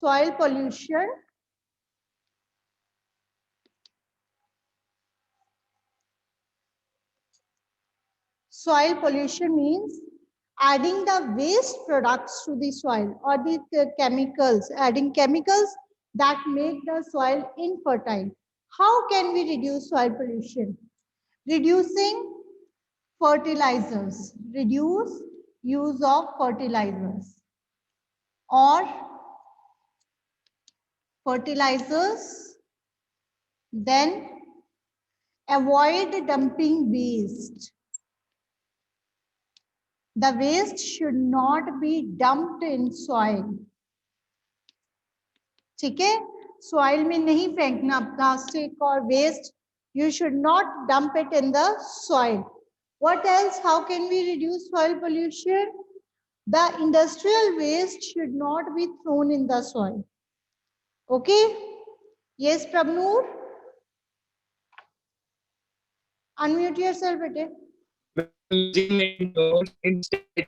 soil pollution means adding the waste products to the soil or the chemicals, adding chemicals that make the soil infertile. How can we reduce soil pollution? Reducing fertilizers, reduce use of fertilizers or fertilizers, then avoid dumping waste. The waste should not be dumped in soil. ठीक है, soil में नहीं फेंकना plastic और waste. You should not dump it in the soil. What else? How can we reduce soil pollution? The industrial waste should not be thrown in the soil. Okay? Yes, Prabnoor? Unmute yourself, bete. Instead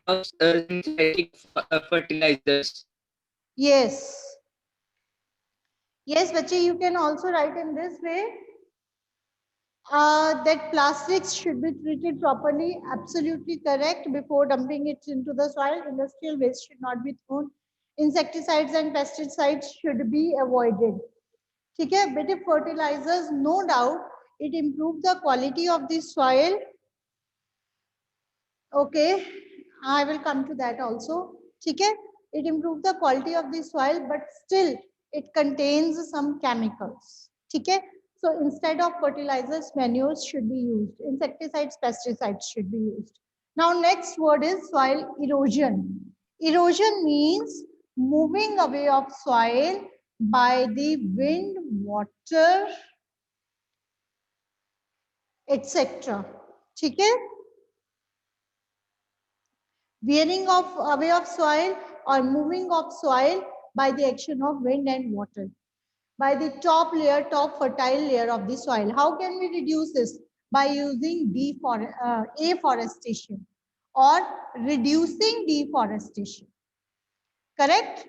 of synthetic fertilizers. Yes. Yes, bache, you can also write in this way. That plastics should be treated properly, absolutely correct. Before dumping it into the soil, industrial waste should not be thrown. Insecticides and pesticides should be avoided. ठीक है बेटे, fertilizers, no doubt it improves the quality of the soil. Okay, I will come to that also. ठीक है, it improves the quality of the soil, but still it contains some chemicals. ठीक है, so instead of fertilizers, manures should be used. Insecticides, pesticides should be used. Now next word is soil erosion. Erosion means moving away of soil by the wind, water, etc. ठीक है, wearing of away of soil or moving of soil by the action of wind and water by the top layer, top fertile layer of the soil. How can we reduce this? By using afforestation or reducing deforestation. Correct?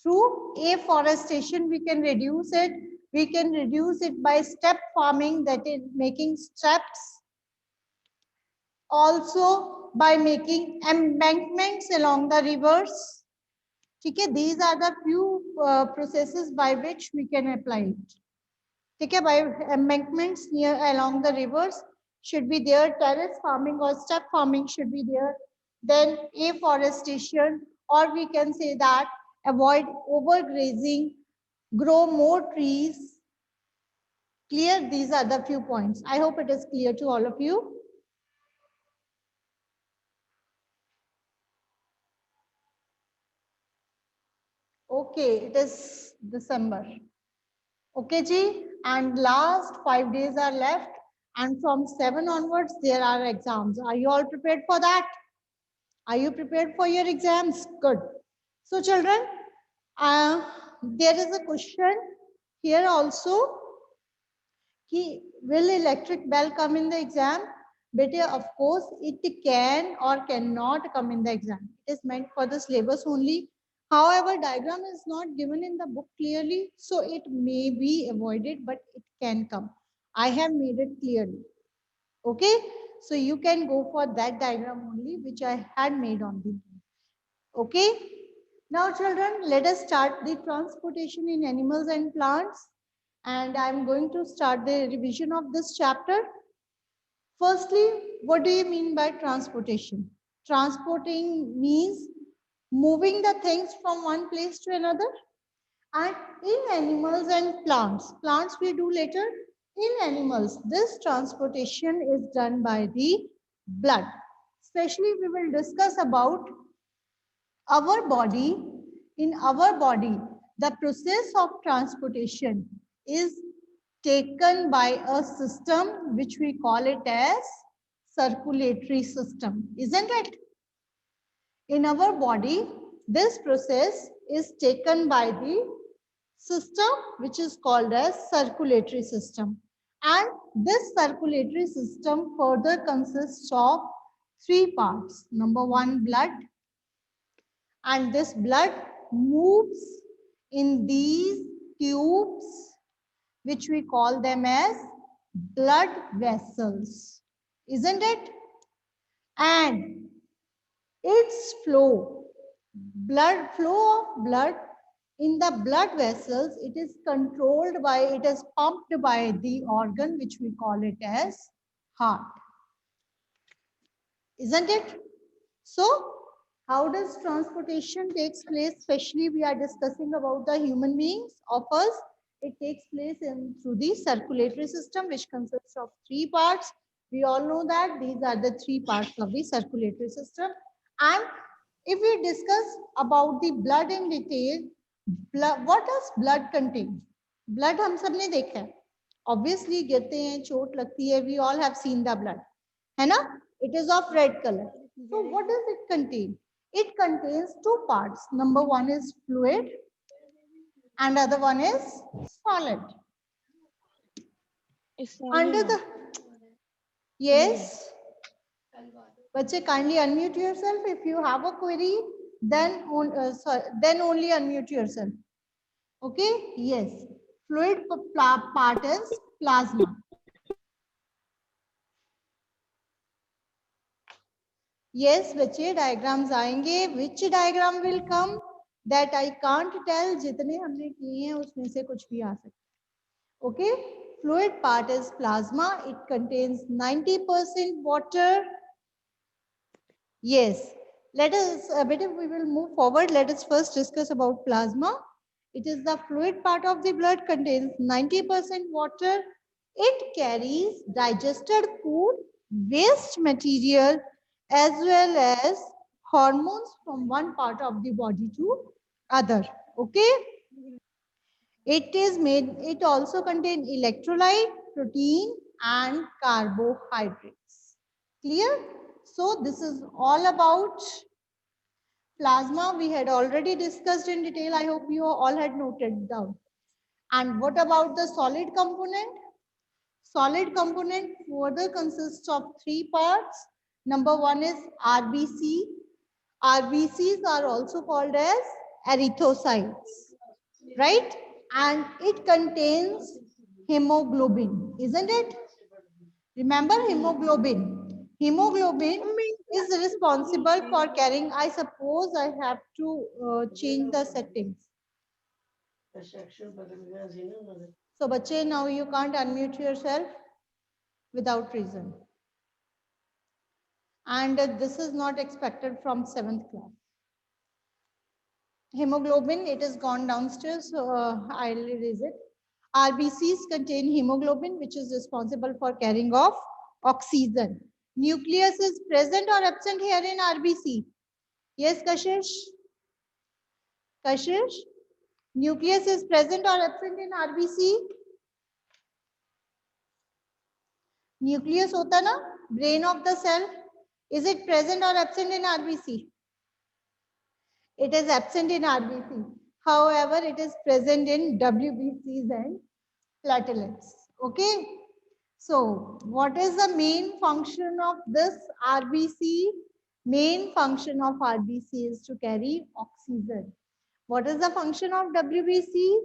Through afforestation, we can reduce it. We can reduce it by step farming, that is making steps. Also by making embankments along the rivers. Okay, these are the few processes by which we can apply it. Okay, by embankments near along the rivers should be there. Terrace farming or step farming should be there. Then afforestation, or we can say that avoid overgrazing, grow more trees. Clear? These are the few points. I hope it is clear to all of you. Okay, it is December. Okay, Ji, and last 5 days are left, and from 7 onwards there are exams. Are you all prepared for that? Are you prepared for your exams? Good. So children, there is a question here also. Will electric bell come in the exam? Bete, of course, it can or cannot come in the exam. It is meant for the syllabus only. However, diagram is not given in the book clearly, so it may be avoided, but it can come. I have made it clearly. Okay, so you can go for that diagram only, which I had made on the book. Okay, now children, let us start the transportation in animals and plants. And I'm going to start the revision of this chapter. Firstly, what do you mean by transportation? Transporting means moving the things from one place to another. And in animals and plants, plants we do later. In animals, this transportation is done by the blood. Especially we will discuss about our body. In our body, the process of transportation is taken by a system which we call it as circulatory system, isn't it? In our body, this process is taken by the system which is called as circulatory system. And this circulatory system further consists of 3 parts. Number 1, blood. And this blood moves in these tubes, which we call them as blood vessels, isn't it? And its flow of blood in the blood vessels, it is controlled by, it is pumped by the organ which we call it as heart, isn't it? So how does transportation takes place? Especially we are discussing about the human beings of us. It takes place through the circulatory system, which consists of three parts. We all know that these are the three parts of the circulatory system. And if we discuss about the blood in detail, what does blood contain? Blood हम सब ने देखा है. Obviously गिरते हैं, चोट लगती है. We all have seen the blood, है ना? It is of red color. So what does it contain? It contains two parts. Number one is fluid and other one is solid. Under the, yes. Bache, kindly unmute yourself. If you have a query, then only unmute yourself. Okay? Yes. Fluid part is plasma. Yes, बच्चे diagrams आएंगे. Which diagram will come? That I can't tell. जितने हमने किए हैं उसमें से कुछ भी आ सकता है. Okay? Fluid part is plasma. It contains 90% water. Yes. Let us, we will move forward. Let us first discuss about plasma. It is the fluid part of the blood, contains 90% water. It carries digested food, waste material, as well as hormones from one part of the body to other. Okay. It is made, it also contains electrolyte, protein, and carbohydrates. Clear? So this is all about plasma. We had already discussed in detail. I hope you all had noted down. And what about the solid component? Solid component further consists of three parts. Number one is RBC. RBCs are also called as erythrocytes, right? And it contains hemoglobin, isn't it? Remember hemoglobin. Hemoglobin is responsible for carrying, I suppose I have to change the settings. So bache, now you can't unmute yourself without reason. And this is not expected from 7th class. Hemoglobin, it has gone downstairs, so I'll erase it. RBCs contain hemoglobin, which is responsible for carrying of oxygen. Nucleus is present or absent here in RBC? Yes, Kashish? Kashish? Nucleus is present or absent in RBC? Nucleus hota na? Brain of the cell. Is it present or absent in RBC? It is absent in RBC. However, it is present in WBCs and platelets. Okay. So what is the main function of this RBC? Main function of RBC is to carry oxygen. What is the function of WBC?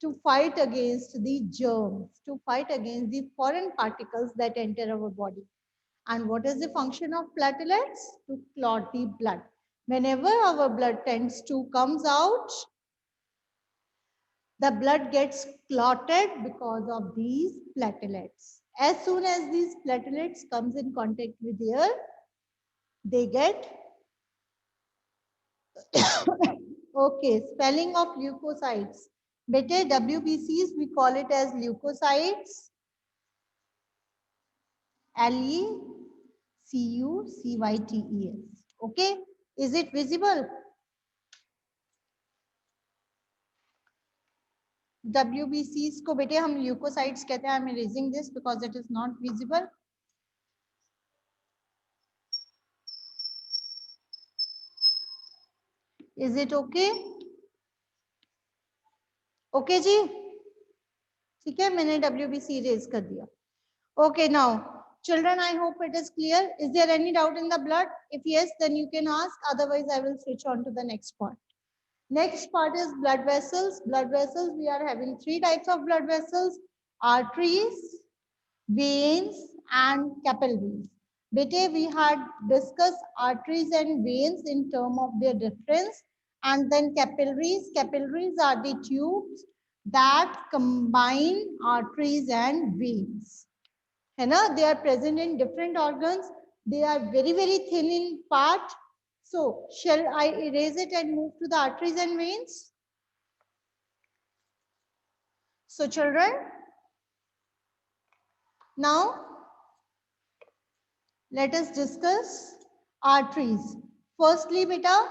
To fight against the germs, to fight against the foreign particles that enter our body. And what is the function of platelets? To clot the blood. Whenever our blood tends to comes out, the blood gets clotted because of these platelets. As soon as these platelets comes in contact with air, they get okay, spelling of leukocytes. Better WBCs, we call it as leukocytes. Leucytes. Okay, is it visible? WBCs को बेटे हम leukocytes कहते हैं. I'm erasing this because it is not visible. Is it okay? Okay जी? ठीक है, मैंने WBC erase कर दिया. Okay, now children, I hope it is clear. Is there any doubt in the blood? If yes, then you can ask. Otherwise, I will switch on to the next part. Next part is blood vessels. Blood vessels, we are having three types of blood vessels: arteries, veins, and capillaries. Bete, we had discussed arteries and veins in terms of their difference, and then capillaries. Capillaries are the tubes that combine arteries and veins. है ना? They are present in different organs. They are very, very thin in part. So, shall I erase it and move to the arteries and veins? So, children, now let us discuss arteries. Firstly, beta,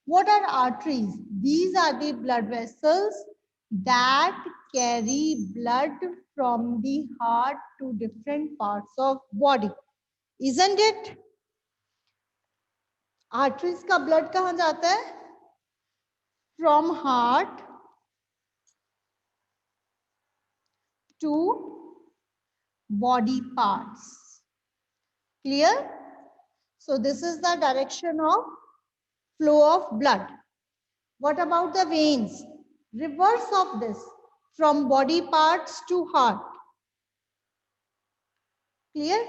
what are arteries? These are the blood vessels that carry blood from the heart to different parts of body. Isn't it? Arteries का blood कहाँ जाता है? From heart to body parts. Clear? So this is the direction of flow of blood. What about the veins? Reverse of this, from body parts to heart. Clear?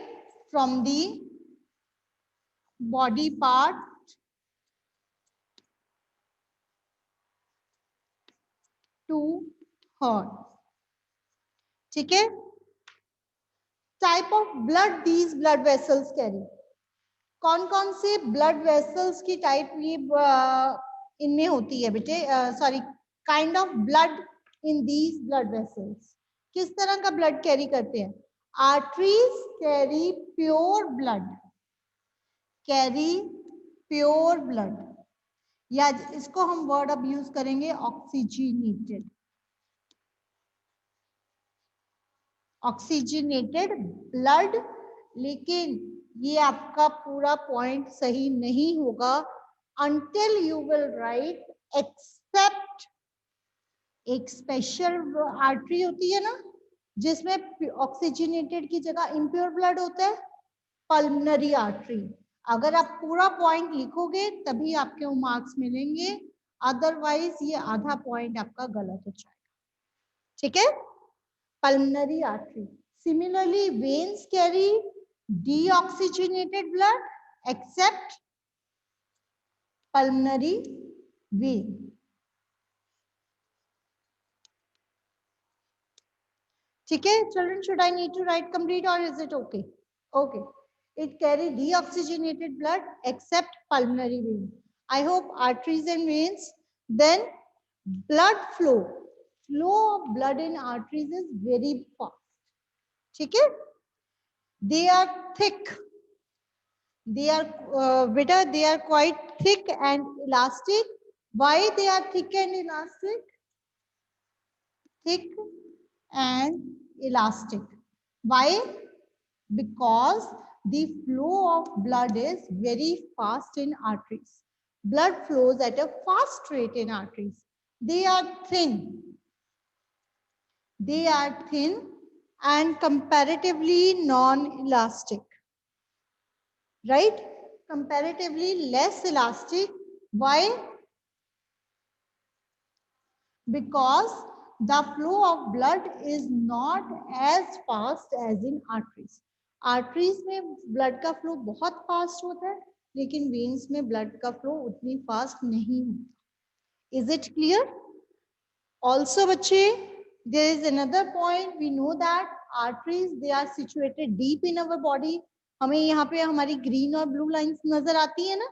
From the body part to heart. ठीक है? Type of blood these blood vessels carry. कौन-कौन से blood vessels की type ये इनमें होती है बेटे? Sorry, kind of blood in these blood vessels. किस तरह का blood carry करते हैं? Arteries carry pure blood. Carry pure blood. या इसको हम word अब use करेंगे oxygenated. Oxygenated blood, लेकिन ये आपका पूरा point सही नहीं होगा until you will write except. एक special artery होती है ना जिसमें oxygenated की जगह impure blood होता है, pulmonary artery. अगर आप पूरा point लिखोगे तभी आपके मार्क्स मिलेंगे, अदरवाइज ये आधा पॉइंट आपका गलत हो जाएगा. ठीक है? Pulmonary artery. Similarly, veins carry deoxygenated blood except pulmonary vein. Okay, children, should I need to write complete or is it okay? Okay. It carry deoxygenated blood except pulmonary vein. I hope arteries and veins. Then blood flow. Flow of blood in arteries is very fast. Okay? They are thick. They are they are quite thick and elastic. Why they are thick and elastic? Thick and elastic. Why? Because the flow of blood is very fast in arteries. Blood flows at a fast rate in arteries. They are thin. They are thin and comparatively non-elastic. Right? Comparatively less elastic. Why? Because the flow of blood is not as fast as in arteries. Arteries में blood का flow बहुत fast होता है, लेकिन veins में blood का flow उतनी fast नहीं होता. Is it clear? Also बच्चे, there is another point. We know that arteries, they are situated deep in our body. हमें यहाँ पे हमारी green और blue lines नजर आती है ना?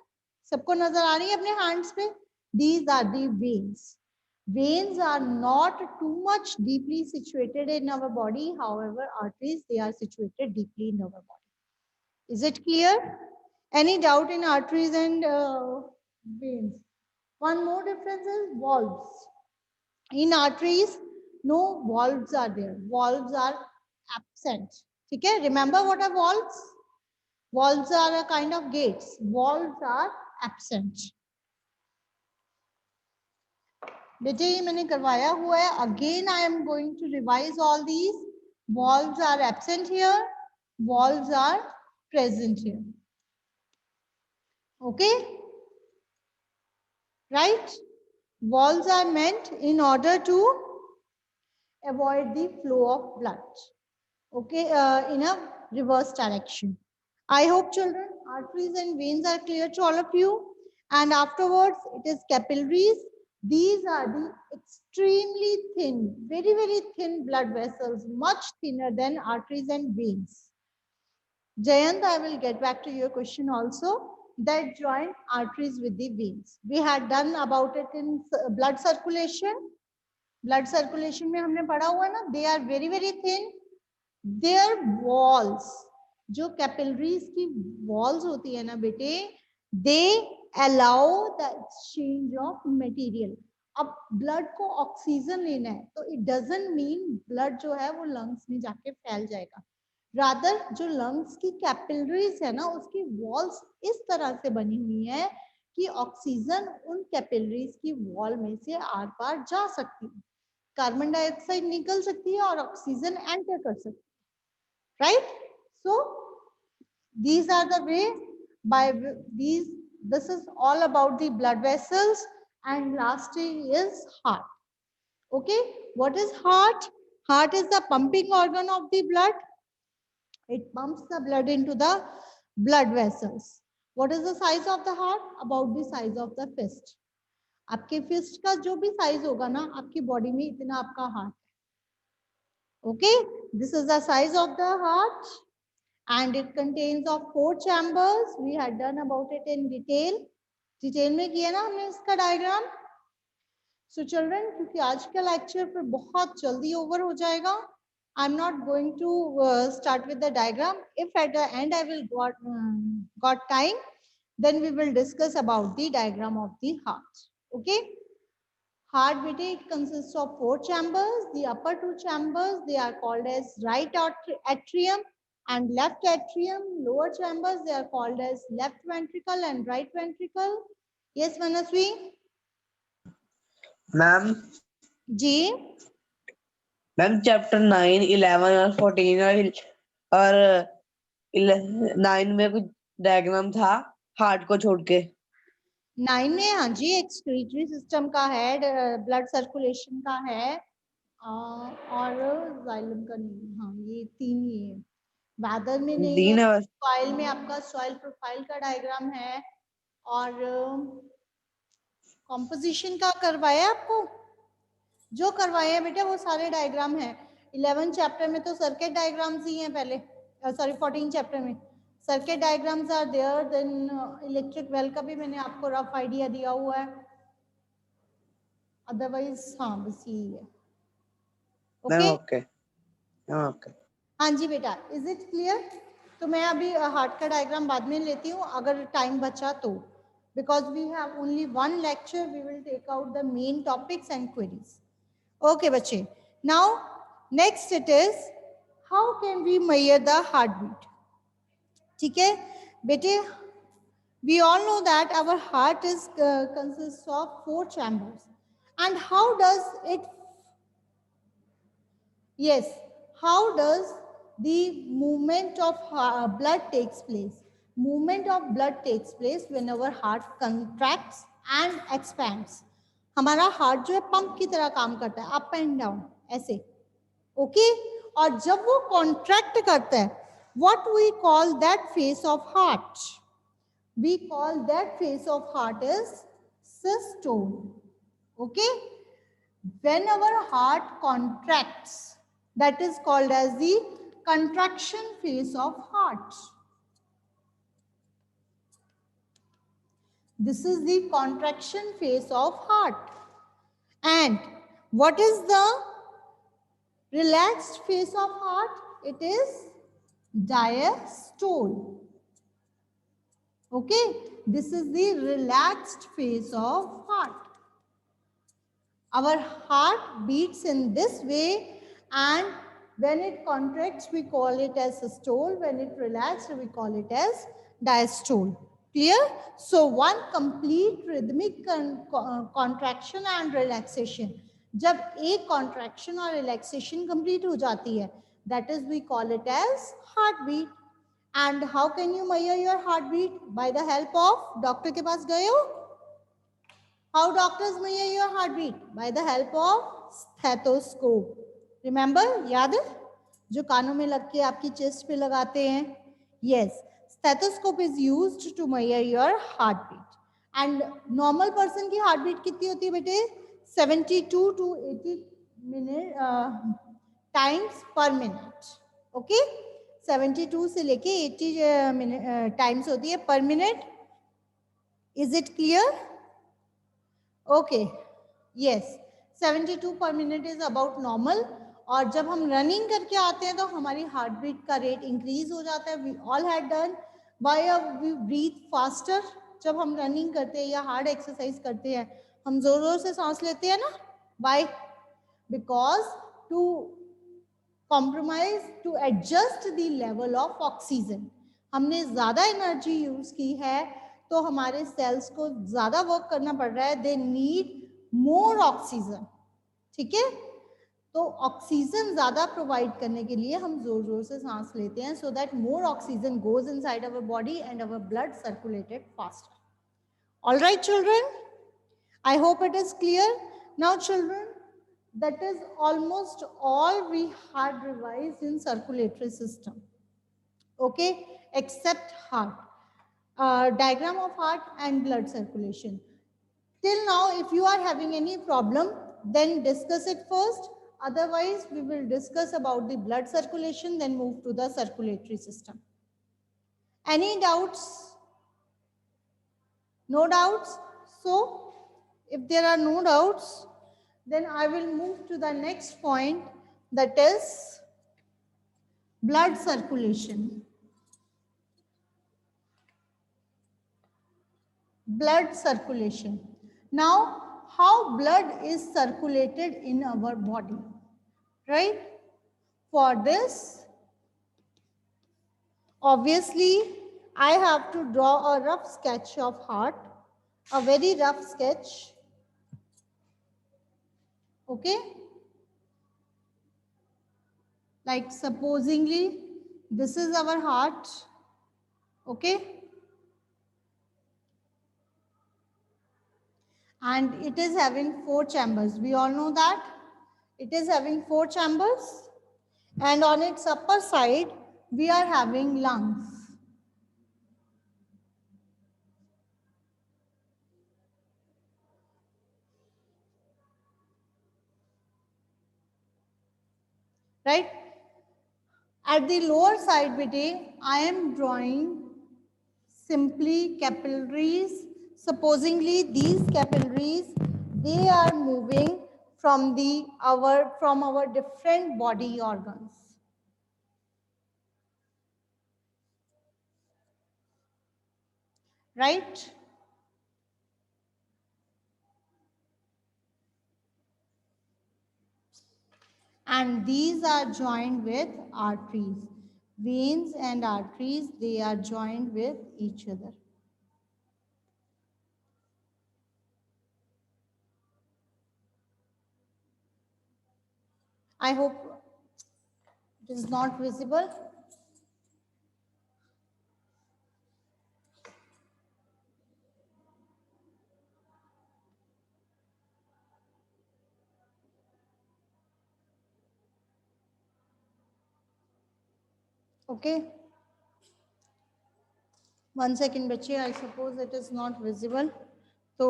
सबको नजर आ रही है अपने hands पे? These are the veins. Veins are not too much deeply situated in our body. However, arteries, they are situated deeply in our body. Is it clear? Any doubt in arteries and veins? One more difference is valves. In arteries, no valves are there. Valves are absent. Okay? Remember what are valves? Valves are a kind of gates. Valves are absent. बेटे ये मैंने करवाया हुआ है. Again I am going to revise all these. Valves are absent here. Valves are present here. Okay? Right? Walls are meant in order to avoid the flow of blood, okay, in a reverse direction. I hope children, arteries and veins are clear to all of you. And afterwards, it is capillaries. These are the extremely thin, very, very thin blood vessels, much thinner than arteries and veins. Jayant, I will get back to your question also, that join arteries with the veins. We had done about it in blood circulation. Blood circulation में हमने पढ़ा हुआ ना, they are very, very thin. Their walls, जो capillaries की walls होती है ना बेटे, they allow the exchange of material. अब blood को ऑक्सीजन लेना है तो it doesn't mean blood जो है वो lungs में जाके फैल जाएगा. रादर जो लंग्स की कैपिलरीज है ना, उसकी वॉल्स इस तरह से बनी हुई है कि ऑक्सीजन उन कैपिलरीज की वॉल में से आर पार जा सकती है, कार्बन डाइऑक्साइड निकल सकती है और ऑक्सीजन एंटर कर सकती है, right? So these are the way by these, this is all about the blood vessels. And last is heart. Okay, what is heart? Heart is the pumping organ of the blood. It pumps the blood into the blood vessels. What is the size of the heart? About the size of the fist. आपके fist का जो भी size होगा ना, आपकी body में इतना आपका हार्ट है. Okay, this is the size of the heart and it contains of 4 chambers. We had done about it in detail. Detail में किया ना हमने इसका डायग्राम. So children, क्योंकि आज का लेक्चर फिर बहुत जल्दी ओवर हो जाएगा, I'm not going to start with the diagram. If at the end I will got time, then we will discuss about the diagram of the heart. Okay. Heart, it consists of 4 chambers. The upper 2 chambers, they are called as right atrium and left atrium. Lower chambers, they are called as left ventricle and right ventricle. Yes, Manaswi? Ma'am ji ma'am chapter 9, 11 और 14 और 9 में कुछ diagram था heart को छोड़ के. 9 में हाँ जी एक्सक्रीटरी सिस्टम का है, ब्लड सर्कुलेशन का है और जाइलम का नहीं. हाँ ये 3 ही है. वेदर में नहीं है. सॉइल में आपका सॉइल प्रोफाइल का डायग्राम है और कॉम्पोजिशन का करवाया आपको. जो करवाए हैं बेटा वो सारे डायग्राम हैं. 11 चैप्टर में तो सर्किट डायग्राम्स ही हैं पहले, सॉरी 14 चैप्टर में circuit diagrams are there. Then electric bell का भी मैंने आपको रफ आइडिया दिया हुआ है. अदरवाइज हाँ बस यही है. Okay okay okay. हाँ जी बेटा, इज इट क्लियर? तो मैं अभी हार्ट का डायग्राम बाद में लेती हूँ अगर टाइम बचा तो, because we have only 1 lecture. We will take out the main topics and queries. Okay, बच्चे. Now, next it is how can we measure the heartbeat? ठीक है बेटे, we all know that our heart is consists of 4 chambers. And how does it? Yes, how does the movement of blood takes place? Movement of blood takes place when our heart contracts and expands. हमारा heart जो है pump की तरह काम करता है, up and down ऐसे. Okay, और जब वो कॉन्ट्रैक्ट करता है, what we call that phase of heart? We call that phase of heart is systole. Okay, when our heart contracts, that is called as the contraction phase of heart. This is the contraction phase of heart. And what is the relaxed phase of heart? It is diastole. Okay, this is the relaxed phase of heart. Our heart beats in this way, and when it contracts we call it as systole, when it relaxes we call it as diastole. Clear? So one complete rhythmic contraction and relaxation. जब एक contraction और relaxation complete हो जाती है, that is we call it as heartbeat. And how can you measure your heartbeat? By the help of doctor के पास गए हो? How doctors measure your heartbeat? By the help of stethoscope. Remember? याद है? जो कानों में लग के आपकी चेस्ट पे लगाते हैं. Yes. Stethoscope is used to measure your heartbeat. And normal person की heartbeat कितनी होती है बेटे? 72 to 80 times per minute. Okay? 72 से लेके 80 times होती है per minute. Is it clear? Okay. Yes. 72 per minute is about normal. और जब हम रनिंग करके आते हैं तो हमारी हार्ट बीट का रेट इंक्रीज हो जाता है. We all had done by we breathe faster. जब हम रनिंग करते हैं या हार्ड एक्सरसाइज करते हैं हम जोर जोर से सांस लेते हैं ना. By because to compromise to adjust the level of oxygen. हमने ज्यादा एनर्जी यूज की है तो हमारे सेल्स को ज्यादा वर्क करना पड़ रहा है. They need more oxygen. ठीक है. तो ऑक्सीजन ज्यादा प्रोवाइड करने के लिए हम जोर जोर से सांस लेते हैं so that more oxygen goes inside our body and our blood circulated faster. All right children, I hope it is clear. Now children, that is almost all we had revised in circulatory system. Okay, except heart. Diagram of heart and blood circulation. Till now, if you are having any problem, then discuss it first. Otherwise, we will discuss about the blood circulation, then move to the circulatory system. Any doubts? No doubts? So, if there are no doubts, then I will move to the next point, that is blood circulation. Blood circulation. Now, how blood is circulated in our body, right? For this, obviously, I have to draw a rough sketch of heart, a very rough sketch. Okay, like supposingly this is our heart. Okay, and it is having 4 chambers. We all know that it is having 4 chambers, and on its upper side we are having lungs. Right? At the lower side, I am drawing simply capillaries. Supposingly, these capillaries, they are moving from our different body organs. Right? And these are joined with arteries. Veins and arteries, they are joined with each other. I hope it is not visible. Okay. 1 second, बच्चे. I suppose it is not visible. So,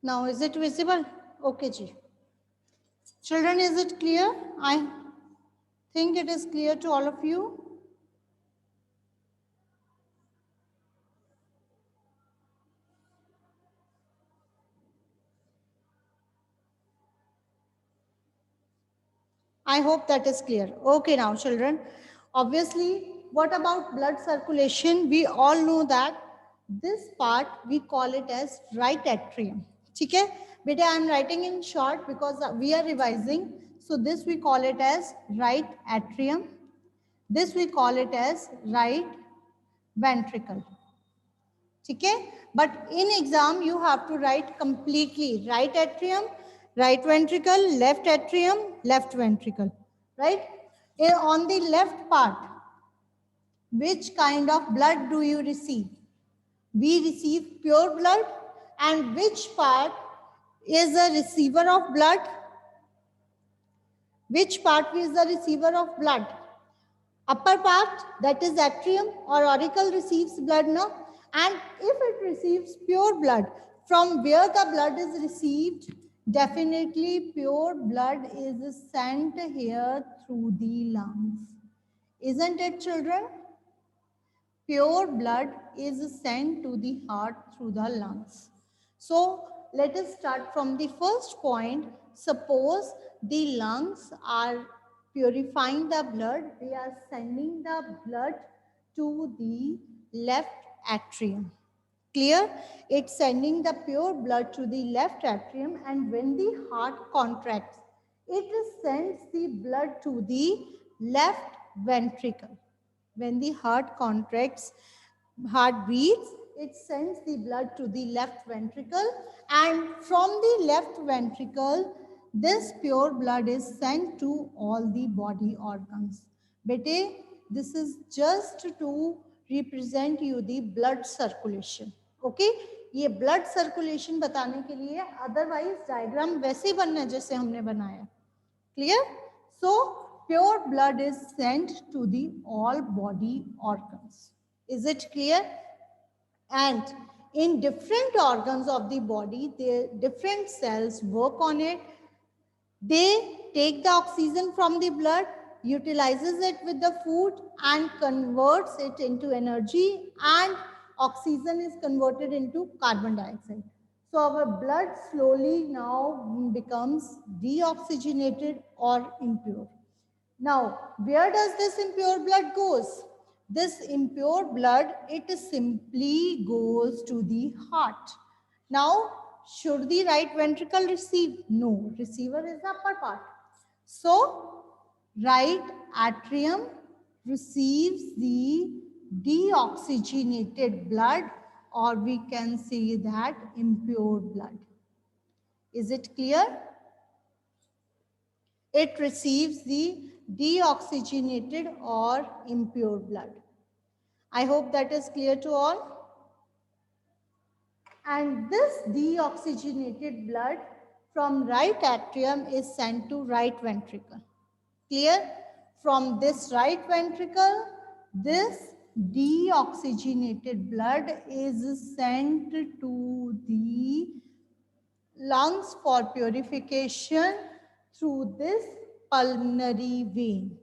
now is it visible? Okay, ji. Children, is it clear? I think it is clear to all of you. I hope that is clear. Okay, now children, obviously, what about blood circulation? We all know that this part, we call it as right atrium. Okay, beta, I am writing in short because we are revising. So this we call it as right atrium. This we call it as right ventricle. Okay, but in exam, you have to write completely right atrium right ventricle, left atrium, left ventricle, right? On the left part, which kind of blood do you receive? We receive pure blood. And which part is a receiver of blood? Which part is the receiver of blood? Upper part, that is atrium or auricle, receives blood now. And if it receives pure blood, from where the blood is received, definitely pure blood is sent here through the lungs. Isn't it, children? Pure blood is sent to the heart through the lungs. So let us start from the first point. Suppose the lungs are purifying the blood, they are sending the blood to the left atrium. Clear? It's sending the pure blood to the left atrium, and when the heart contracts, it sends the blood to the left ventricle. When the heart contracts, heart beats, it sends the blood to the left ventricle, and from the left ventricle, this pure blood is sent to all the body organs. Bete, this is just to represent you the blood circulation. Okay? ये blood circulation बताने के लिए, otherwise diagram वैसे ही बनना जैसे हमने बनाया. Clear? So pure blood is sent to the all body organs. Is it clear? And in different organs of the body, the different cells work on it. They take the oxygen from the blood, utilizes it with the food, and converts it into energy, and oxygen is converted into carbon dioxide. So our blood slowly now becomes deoxygenated or impure. Now, where does this impure blood goes? This impure blood, it simply goes to the heart. Now, should the right ventricle receive? No, receiver is the upper part. So, right atrium receives the deoxygenated blood, or we can say that impure blood. Is it clear? It receives the deoxygenated or impure blood. I hope that is clear to all. And this deoxygenated blood from right atrium is sent to right ventricle. Clear? From this right ventricle, this deoxygenated blood is sent to the lungs for purification through this pulmonary vein.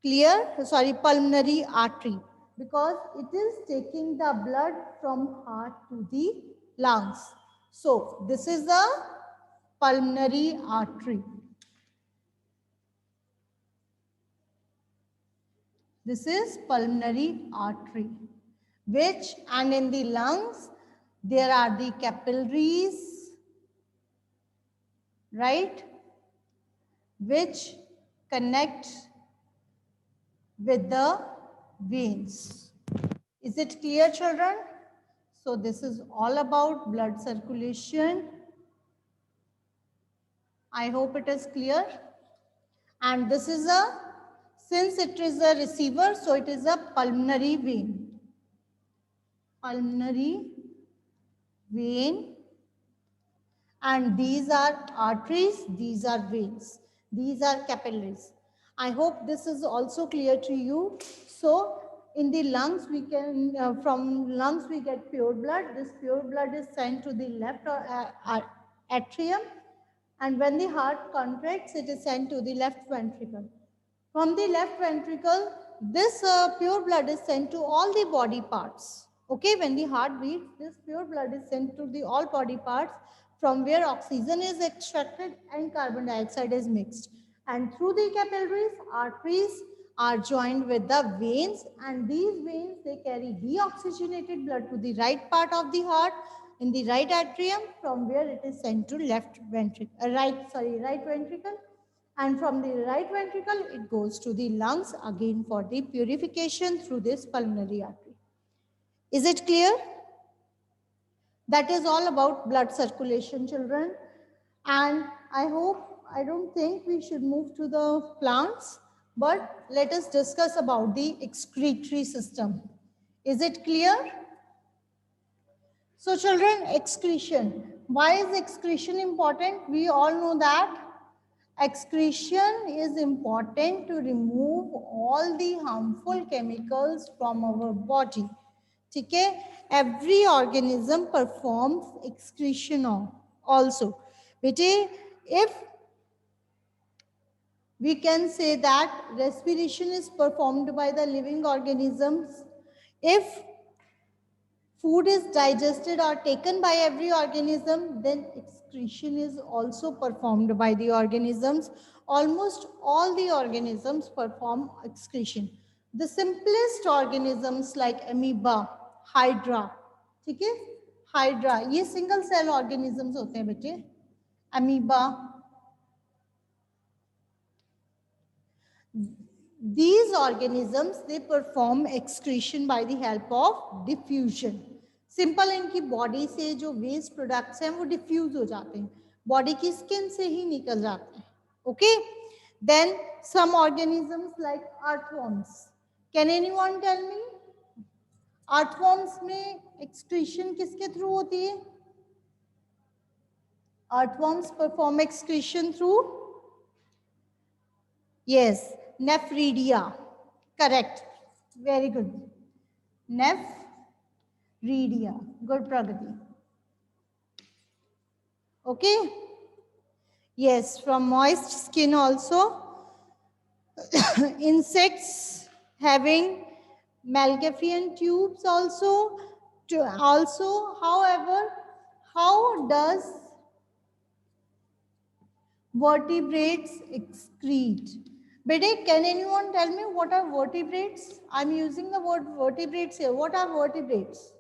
Clear? Sorry, pulmonary artery, because it is taking the blood from heart to the lungs. So this is the pulmonary artery. This is pulmonary artery, which, and in the lungs, there are the capillaries, right, which connect with the veins. Is it clear, children? So this is all about blood circulation. I hope it is clear. And this is since it is a receiver, so it is a pulmonary vein. Pulmonary vein. And these are arteries, these are veins, these are capillaries. I hope this is also clear to you. So in the lungs, we can, from lungs we get pure blood. This pure blood is sent to the left atrium. And when the heart contracts, it is sent to the left ventricle. From the left ventricle, this pure blood is sent to all the body parts. Okay, when the heart beats, this pure blood is sent to the all body parts, from where oxygen is extracted and carbon dioxide is mixed. And through the capillaries, arteries are joined with the veins, and these veins, they carry deoxygenated blood to the right part of the heart in the right atrium, from where it is sent to left ventricle, right ventricle. And from the right ventricle, it goes to the lungs again for the purification through this pulmonary artery. Is it clear? That is all about blood circulation, children. And I don't think we should move to the plants, but let us discuss about the excretory system. Is it clear? So children, excretion. Why is excretion important? We all know that excretion is important to remove all the harmful chemicals from our body. ठीक है? Every organism performs excretion also. बेटे, if we can say that respiration is performed by the living organisms, if food is digested or taken by every organism, then excretion is also performed by the organisms. Almost all the organisms perform excretion. The simplest organisms like amoeba, hydra, ठीक है? Hydra, ये single cell organisms होते हैं बेटे. Amoeba. These organisms, they perform excretion by the help of diffusion. Simple इनकी body से जो waste products हैं वो डिफ्यूज हो जाते हैं, बॉडी की स्किन से ही निकल जाते हैं. Okay, then some organisms like earthworms. Can anyone tell me earthworms में एक्सक्रीशन किसके थ्रू होती है? Earthworms perform excretion through, yes, nephridia. Correct, very good. Nephridia. Good, Pragati. Okay. Yes, from moist skin also. Insects having Malpighian tubes also. However, how does vertebrates excrete? Bede, can anyone tell me what are vertebrates? I'm using the word vertebrates here. What are vertebrates?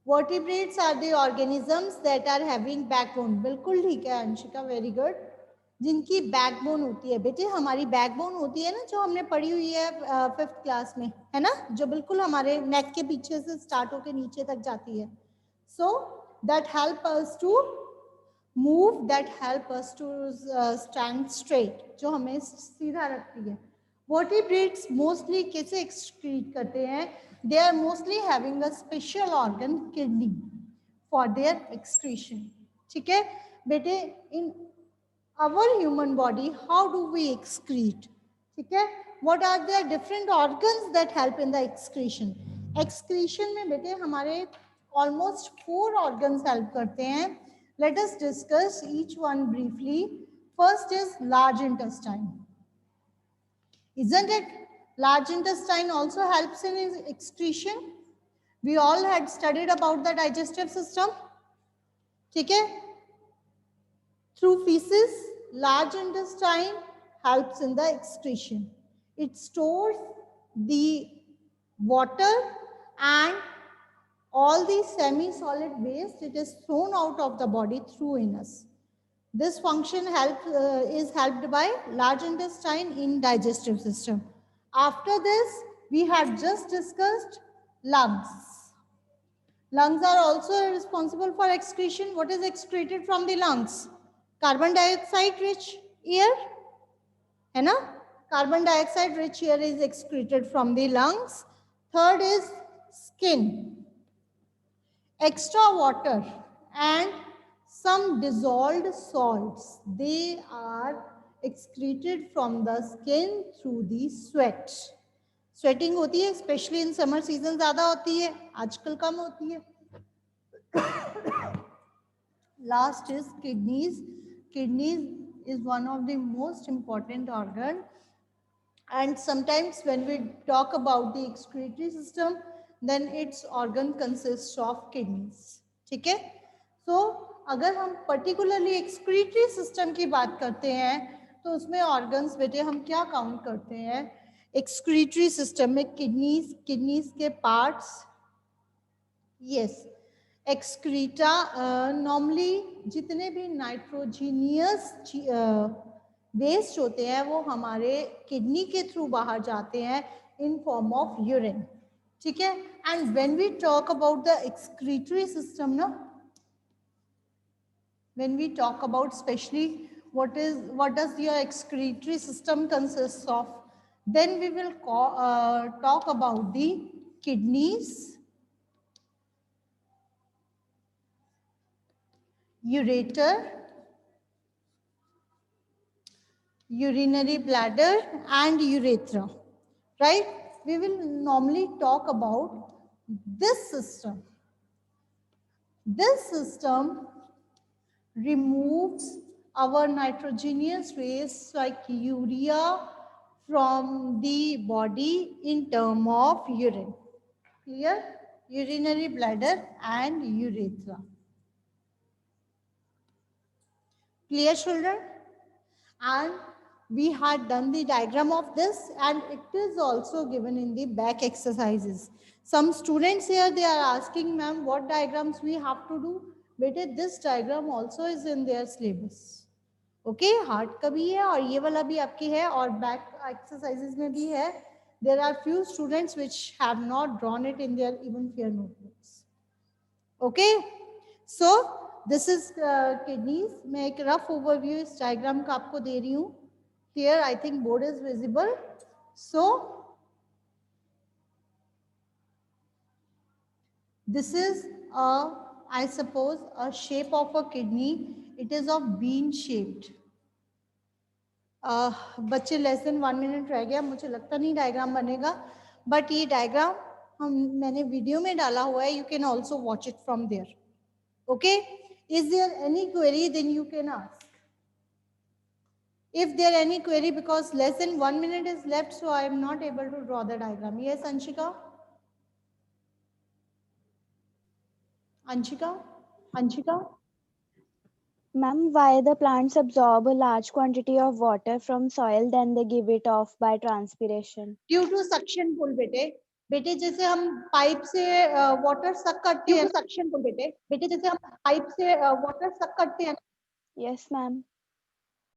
Vertebrates are the organisms that are having backbone. बिल्कुल ठीक है Anshika, very good. जिनकी backbone होती है बेटे, हमारी backbone होती है ना जो हमने पढ़ी हुई है 5th क्लास में, है ना, जो बिल्कुल हमारे नेक के पीछे से स्टार्ट होकर नीचे तक जाती है. So that help us to move, that help us to stand straight, जो हमें सीधा रखती है. Vertebrates mostly कैसे excrete करते हैं? They are mostly having a special organ, kidney, for their excretion. ठीक है बेटे, in our human body, how do we excrete? ठीक है, what are the different organs that help in the excretion? Excretion में बेटे हमारे almost 4 organs help करते हैं. Let us discuss each one briefly. First is large intestine. Isn't it? Large intestine also helps in excretion. We all had studied about the digestive system. ठीक है? Through feces, large intestine helps in the excretion. It stores the water and all the semi-solid waste. It is thrown out of the body through anus. This function is helped by large intestine in digestive system. After this, we had just discussed lungs. Lungs are also responsible for excretion. What is excreted from the lungs? Carbon dioxide rich air, है ना? Carbon dioxide rich air is excreted from the lungs. Third is skin. Extra water and some dissolved salts, they are excreted from the skin through the sweat. Sweating होती है, especially in summer season ज़्यादा होती है, आजकल कम होती है. Last is kidneys. Kidneys is one of the most important organ, and sometimes when we talk about the excretory system, then its organ consists of kidneys. ठीक है? So अगर हम particularly excretory system की बात करते हैं तो उसमें organs बेटे हम क्या count करते हैं? Excretory system में kidneys के parts, yes, excreta, normally जितने भी nitrogenous वेस्ट होते हैं वो हमारे किडनी के थ्रू बाहर जाते हैं इन फॉर्म ऑफ यूरिन. ठीक है, and when we talk about the excretory system ना, when we talk about especially what does your excretory system consists of, then we will talk about the kidneys, ureter, urinary bladder and urethra, right? We will normally talk about this system. This system removes our nitrogenous waste like urea from the body in term of urine. Clear? Urinary bladder and urethra. Clear, children? And we had done the diagram of this, and it is also given in the back exercises. Some students here, they are asking, ma'am, what diagrams we have to do? Bete, this diagram also is in their syllabus. Okay heart का भी है और ये वाला भी आपकी है और बैक एक्सरसाइजेस में भी है. There are few students which have not drawn it in their even fair notebooks. Okay, so this is kidneys. मैं एक रफ ओवरव्यू इस डायग्राम का आपको दे रही हूँ. Here I think board is visible. So this is I suppose a shape of a kidney. It is of bean shaped. बच्चे less than 1 minute रह गया, मुझे लगता नहीं डायग्राम बनेगा, बट ये डायग्राम मैंने वीडियो में डाला हुआ है. You can also watch it from there. Okay, is there any query then you can ask. If there any query, because less than 1 minute is left, so I am not able to draw the diagram. Yes, Anshika? Anshika? Ma'am, why the plants absorb a large quantity of water from soil, then they give it off by transpiration? Due to suction pull. बेटे जैसे हम pipe से water सक करते हैं, suction पुल. बेटे जैसे हम पाइप से वाटर सक करते हैं. Yes, ma'am.